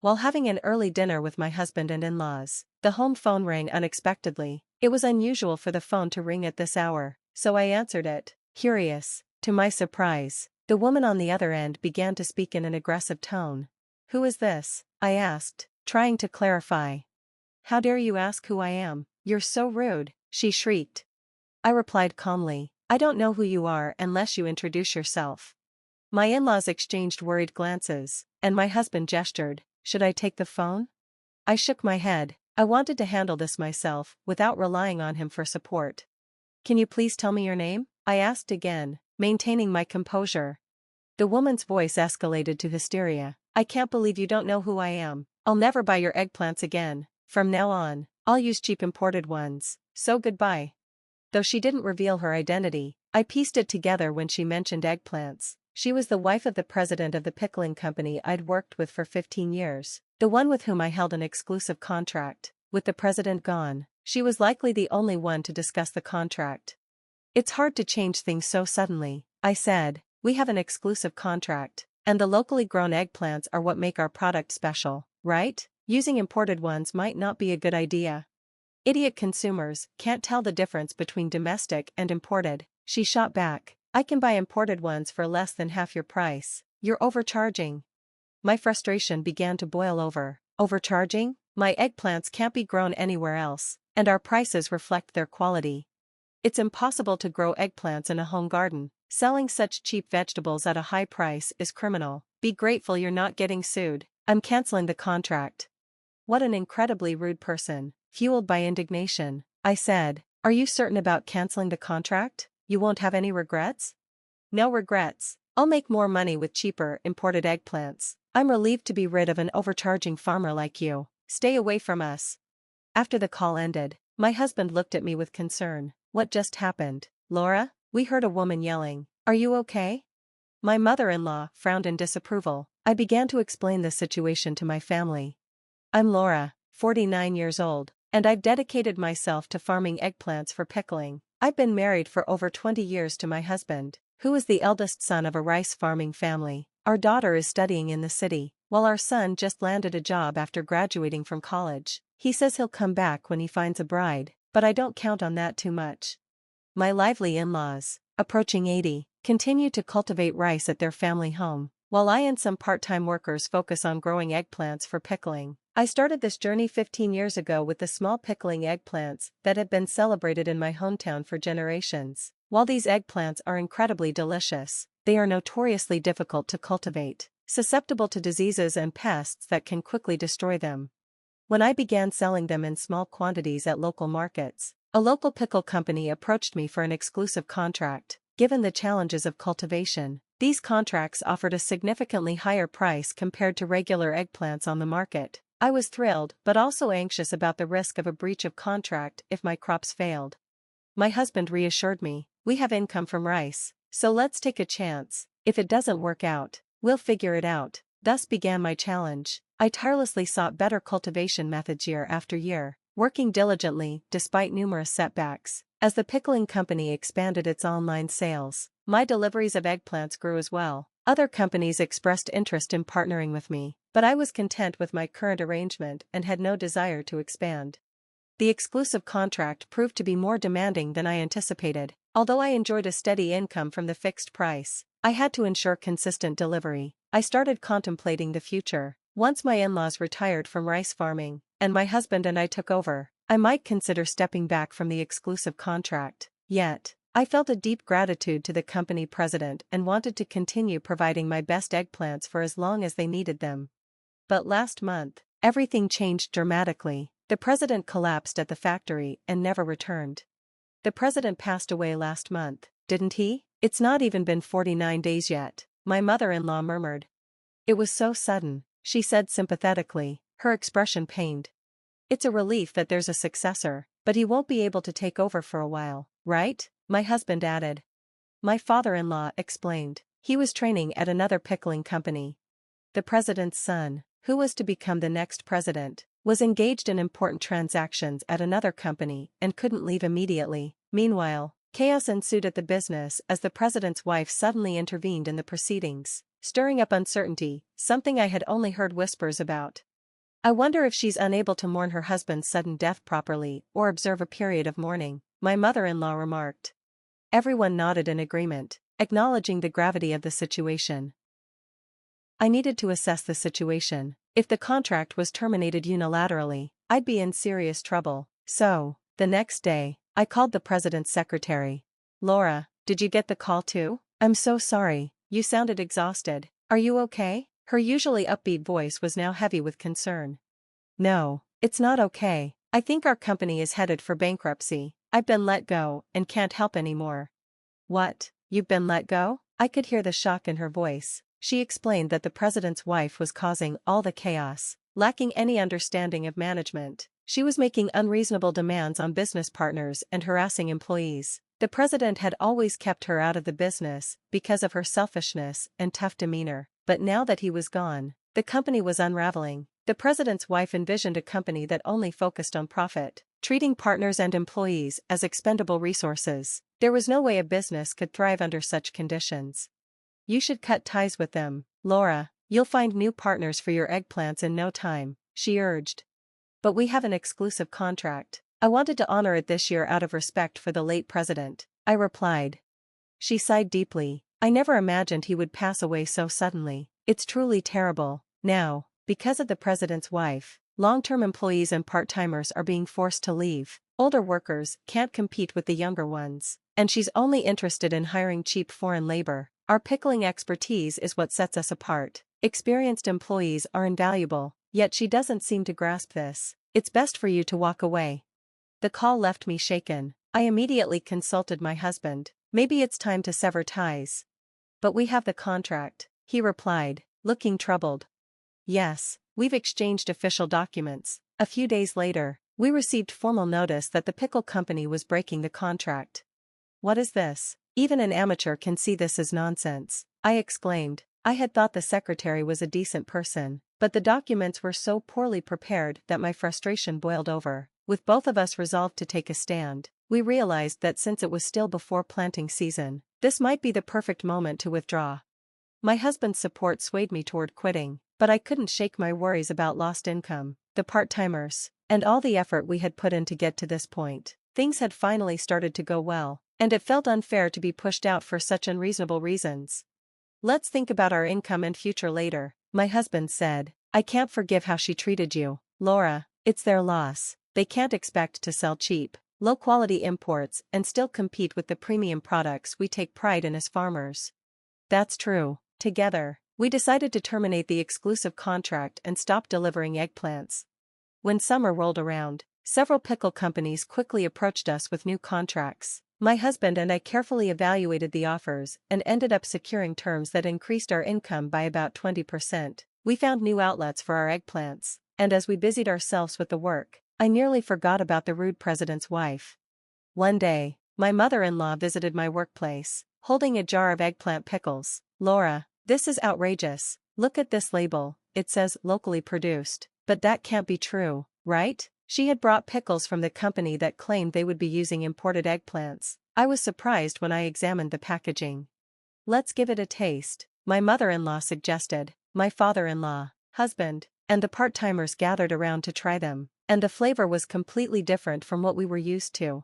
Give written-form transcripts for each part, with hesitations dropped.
while having an early dinner with my husband and in-laws. The home phone rang unexpectedly. It was unusual for the phone to ring at this hour, so I answered it, curious. To my surprise, the woman on the other end began to speak in an aggressive tone. "Who is this?" I asked, trying to clarify. "How dare you ask who I am? You're so rude," she shrieked. I replied calmly, "I don't know who you are unless you introduce yourself." My in-laws exchanged worried glances, and my husband gestured, "Should I take the phone?" I shook my head. I wanted to handle this myself, without relying on him for support. "Can you please tell me your name?" I asked again, maintaining my composure. The woman's voice escalated to hysteria. "I can't believe you don't know who I am. I'll never buy your eggplants again. From now on, I'll use cheap imported ones, so goodbye." Though she didn't reveal her identity, I pieced it together when she mentioned eggplants. She was the wife of the president of the pickling company I'd worked with for 15 years, the one with whom I held an exclusive contract. With the president gone, she was likely the only one to discuss the contract. "It's hard to change things so suddenly," I said. "We have an exclusive contract, and the locally grown eggplants are what make our product special, right? Using imported ones might not be a good idea. Idiot consumers can't tell the difference between domestic and imported," she shot back. "I can buy imported ones for less than half your price. You're overcharging." My frustration began to boil over. Overcharging? My eggplants can't be grown anywhere else, and our prices reflect their quality. It's impossible to grow eggplants in a home garden. Selling such cheap vegetables at a high price is criminal. Be grateful you're not getting sued. I'm canceling the contract." What an incredibly rude person. Fueled by indignation, I said, "Are you certain about canceling the contract? You won't have any regrets?" "No regrets. I'll make more money with cheaper, imported eggplants. I'm relieved to be rid of an overcharging farmer like you. Stay away from us." After the call ended, my husband looked at me with concern. "What just happened, Laura?" We heard a woman yelling. "Are you okay?" My mother-in-law frowned in disapproval. I began to explain the situation to my family. "I'm Laura, 49 years old, and I've dedicated myself to farming eggplants for pickling. I've been married for over 20 years to my husband, who is the eldest son of a rice farming family. Our daughter is studying in the city, while our son just landed a job after graduating from college. He says he'll come back when he finds a bride, but I don't count on that too much." My lively in-laws, approaching 80, continue to cultivate rice at their family home, while I and some part-time workers focus on growing eggplants for pickling. I started this journey 15 years ago with the small pickling eggplants that have been celebrated in my hometown for generations. While these eggplants are incredibly delicious, they are notoriously difficult to cultivate, susceptible to diseases and pests that can quickly destroy them. When I began selling them in small quantities at local markets, a local pickle company approached me for an exclusive contract. Given the challenges of cultivation, these contracts offered a significantly higher price compared to regular eggplants on the market. I was thrilled but also anxious about the risk of a breach of contract if my crops failed. My husband reassured me, "We have income from rice, so let's take a chance. If it doesn't work out, we'll figure it out." Thus began my challenge. I tirelessly sought better cultivation methods year after year, working diligently despite numerous setbacks. As the pickling company expanded its online sales, my deliveries of eggplants grew as well. Other companies expressed interest in partnering with me, but I was content with my current arrangement and had no desire to expand. The exclusive contract proved to be more demanding than I anticipated. Although I enjoyed a steady income from the fixed price, I had to ensure consistent delivery. I started contemplating the future. Once my in-laws retired from rice farming, and my husband and I took over, I might consider stepping back from the exclusive contract. Yet, I felt a deep gratitude to the company president and wanted to continue providing my best eggplants for as long as they needed them. But last month, everything changed dramatically. The president collapsed at the factory and never returned. The president passed away last month, didn't he? It's not even been 49 days yet, my mother-in-law murmured. It was so sudden, she said sympathetically, her expression pained. It's a relief that there's a successor, but he won't be able to take over for a while, right? My husband added. My father-in-law explained. He was training at another pickling company. The president's son, who was to become the next president, was engaged in important transactions at another company and couldn't leave immediately. Meanwhile, chaos ensued at the business as the president's wife suddenly intervened in the proceedings, stirring up uncertainty, something I had only heard whispers about. I wonder if she's unable to mourn her husband's sudden death properly or observe a period of mourning, my mother-in-law remarked. Everyone nodded in agreement, acknowledging the gravity of the situation. I needed to assess the situation. If the contract was terminated unilaterally, I'd be in serious trouble. So, the next day, I called the president's secretary. Laura, did you get the call too? I'm so sorry, you sounded exhausted. Are you okay? Her usually upbeat voice was now heavy with concern. No, it's not okay. I think our company is headed for bankruptcy. I've been let go and can't help anymore. What? You've been let go? I could hear the shock in her voice. She explained that the president's wife was causing all the chaos, lacking any understanding of management. She was making unreasonable demands on business partners and harassing employees. The president had always kept her out of the business because of her selfishness and tough demeanor, but now that he was gone, the company was unraveling. The president's wife envisioned a company that only focused on profit, treating partners and employees as expendable resources. There was no way a business could thrive under such conditions. You should cut ties with them, Laura. You'll find new partners for your eggplants in no time, she urged. But we have an exclusive contract. I wanted to honor it this year out of respect for the late president, I replied. She sighed deeply. I never imagined he would pass away so suddenly. It's truly terrible. Now, because of the president's wife, long-term employees and part-timers are being forced to leave. Older workers can't compete with the younger ones, and she's only interested in hiring cheap foreign labor. Our pickling expertise is what sets us apart. Experienced employees are invaluable, yet she doesn't seem to grasp this. It's best for you to walk away. The call left me shaken. I immediately consulted my husband. Maybe it's time to sever ties. But we have the contract, he replied, looking troubled. Yes, we've exchanged official documents. A few days later, we received formal notice that the pickle company was breaking the contract. What is this? Even an amateur can see this as nonsense, I exclaimed. I had thought the secretary was a decent person, but the documents were so poorly prepared that my frustration boiled over. With both of us resolved to take a stand, we realized that since it was still before planting season, this might be the perfect moment to withdraw. My husband's support swayed me toward quitting, but I couldn't shake my worries about lost income, the part-timers, and all the effort we had put in to get to this point. Things had finally started to go well, and it felt unfair to be pushed out for such unreasonable reasons. Let's think about our income and future later, my husband said. I can't forgive how she treated you, Laura. It's their loss. They can't expect to sell cheap, low-quality imports and still compete with the premium products we take pride in as farmers. That's true. Together, we decided to terminate the exclusive contract and stop delivering eggplants. When summer rolled around, several pickle companies quickly approached us with new contracts. My husband and I carefully evaluated the offers and ended up securing terms that increased our income by about 20%. We found new outlets for our eggplants, and as we busied ourselves with the work, I nearly forgot about the rude president's wife. One day, my mother-in-law visited my workplace, holding a jar of eggplant pickles. Laura, this is outrageous. Look at this label. It says locally produced, but that can't be true, right? She had brought pickles from the company that claimed they would be using imported eggplants. I was surprised when I examined the packaging. Let's give it a taste, my mother-in-law suggested. My father-in-law, husband, and the part-timers gathered around to try them, and the flavor was completely different from what we were used to.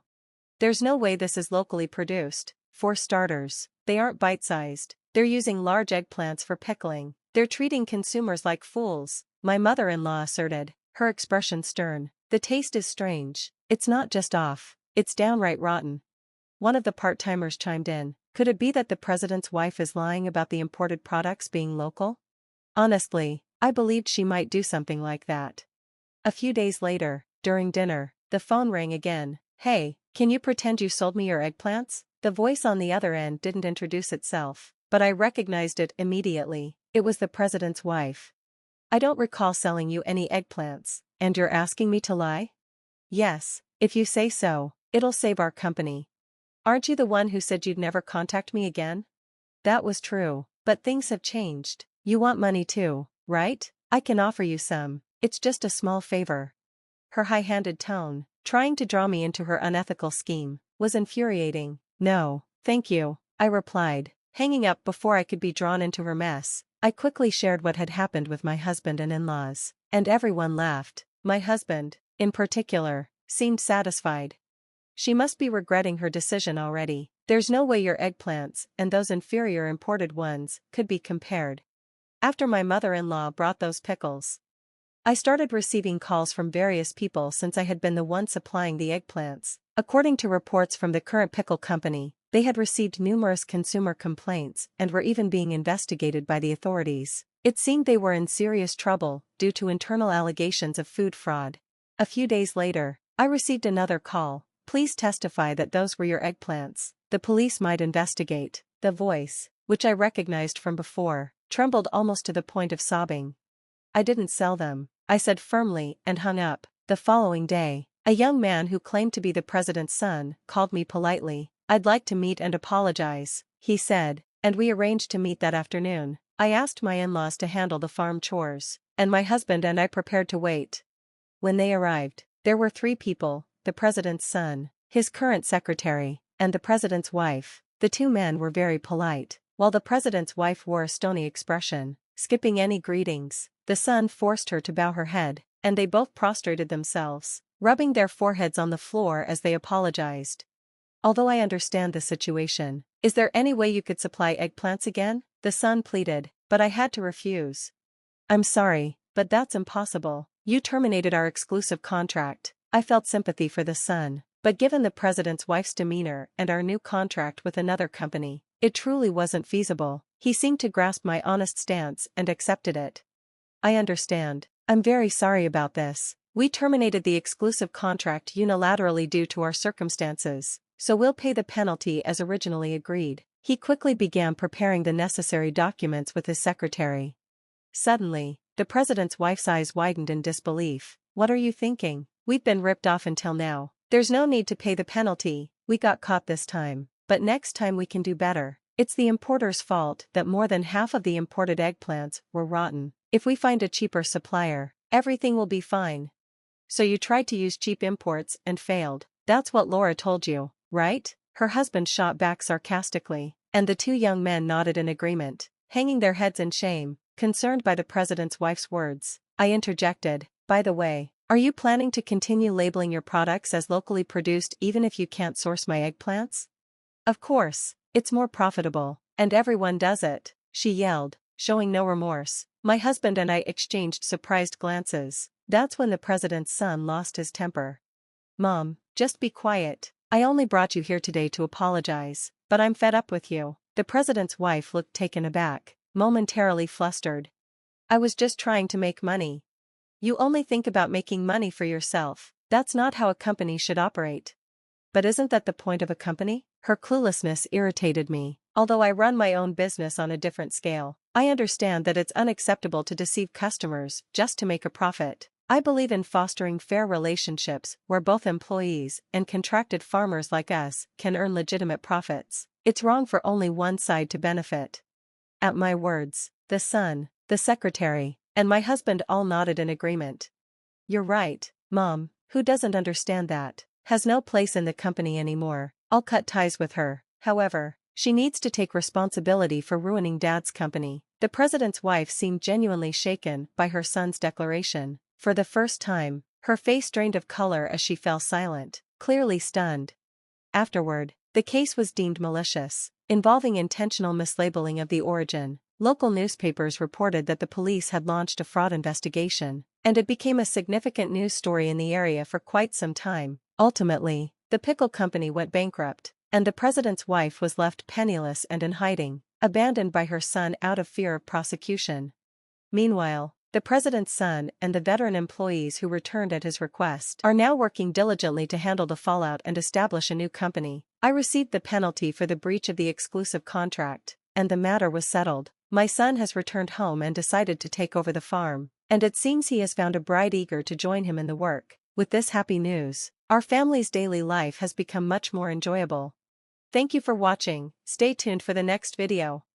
There's no way this is locally produced. For starters, they aren't bite-sized. They're using large eggplants for pickling. They're treating consumers like fools, my mother-in-law asserted, her expression stern. The taste is strange. It's not just off, it's downright rotten. One of the part-timers chimed in. Could it be that the president's wife is lying about the imported products being local? Honestly, I believed she might do something like that. A few days later, during dinner, the phone rang again. Hey, can you pretend you sold me your eggplants? The voice on the other end didn't introduce itself, but I recognized it immediately. It was the president's wife. I don't recall selling you any eggplants, and you're asking me to lie? Yes, if you say so, it'll save our company. Aren't you the one who said you'd never contact me again? That was true, but things have changed. You want money too, right? I can offer you some. It's just a small favor. Her high-handed tone, trying to draw me into her unethical scheme, was infuriating. No, thank you, I replied, hanging up before I could be drawn into her mess. I quickly shared what had happened with my husband and in-laws, and everyone laughed. My husband, in particular, seemed satisfied. She must be regretting her decision already. There's no way your eggplants, and those inferior imported ones, could be compared. After my mother-in-law brought those pickles, I started receiving calls from various people since I had been the one supplying the eggplants. According to reports from the current pickle company, they had received numerous consumer complaints and were even being investigated by the authorities. It seemed they were in serious trouble due to internal allegations of food fraud. A few days later, I received another call. Please testify that those were your eggplants. The police might investigate. The voice, which I recognized from before, trembled almost to the point of sobbing. I didn't sell them, I said firmly and hung up. The following day, a young man who claimed to be the president's son called me politely. I'd like to meet and apologize, he said, and we arranged to meet that afternoon. I asked my in-laws to handle the farm chores, and my husband and I prepared to wait. When they arrived, there were 3 people, the president's son, his current secretary, and the president's wife. The 2 men were very polite, while the president's wife wore a stony expression, skipping any greetings. The son forced her to bow her head, and they both prostrated themselves, rubbing their foreheads on the floor as they apologized. Although I understand the situation, is there any way you could supply eggplants again? The son pleaded, but I had to refuse. I'm sorry, but that's impossible. You terminated our exclusive contract. I felt sympathy for the son, but given the president's wife's demeanor and our new contract with another company, it truly wasn't feasible. He seemed to grasp my honest stance and accepted it. I understand. I'm very sorry about this. We terminated the exclusive contract unilaterally due to our circumstances, so we'll pay the penalty as originally agreed. He quickly began preparing the necessary documents with his secretary. Suddenly, the president's wife's eyes widened in disbelief. What are you thinking? We've been ripped off until now. There's no need to pay the penalty. We got caught this time, but next time we can do better. It's the importer's fault that more than half of the imported eggplants were rotten. If we find a cheaper supplier, everything will be fine. So you tried to use cheap imports and failed. That's what Laura told you, right? Her husband shot back sarcastically, and the 2 young men nodded in agreement, hanging their heads in shame, concerned by the president's wife's words. I interjected, by the way, are you planning to continue labeling your products as locally produced even if you can't source my eggplants? Of course, it's more profitable, and everyone does it, she yelled, showing no remorse. My husband and I exchanged surprised glances. That's when the president's son lost his temper. Mom, just be quiet. I only brought you here today to apologize, but I'm fed up with you. The president's wife looked taken aback, momentarily flustered. I was just trying to make money. You only think about making money for yourself. That's not how a company should operate. But isn't that the point of a company? Her cluelessness irritated me. Although I run my own business on a different scale, I understand that it's unacceptable to deceive customers just to make a profit. I believe in fostering fair relationships where both employees and contracted farmers like us can earn legitimate profits. It's wrong for only one side to benefit. At my words, the son, the secretary, and my husband all nodded in agreement. You're right, Mom, who doesn't understand that, has no place in the company anymore. I'll cut ties with her. However, she needs to take responsibility for ruining Dad's company. The president's wife seemed genuinely shaken by her son's declaration. For the first time, her face drained of color as she fell silent, clearly stunned. Afterward, the case was deemed malicious, involving intentional mislabeling of the origin. Local newspapers reported that the police had launched a fraud investigation, and it became a significant news story in the area for quite some time. Ultimately, the pickle company went bankrupt, and the president's wife was left penniless and in hiding, abandoned by her son out of fear of prosecution. Meanwhile, the president's son and the veteran employees who returned at his request are now working diligently to handle the fallout and establish a new company. I received the penalty for the breach of the exclusive contract, and the matter was settled. My son has returned home and decided to take over the farm, and it seems he has found a bride eager to join him in the work. With this happy news, our family's daily life has become much more enjoyable. Thank you for watching. Stay tuned for the next video.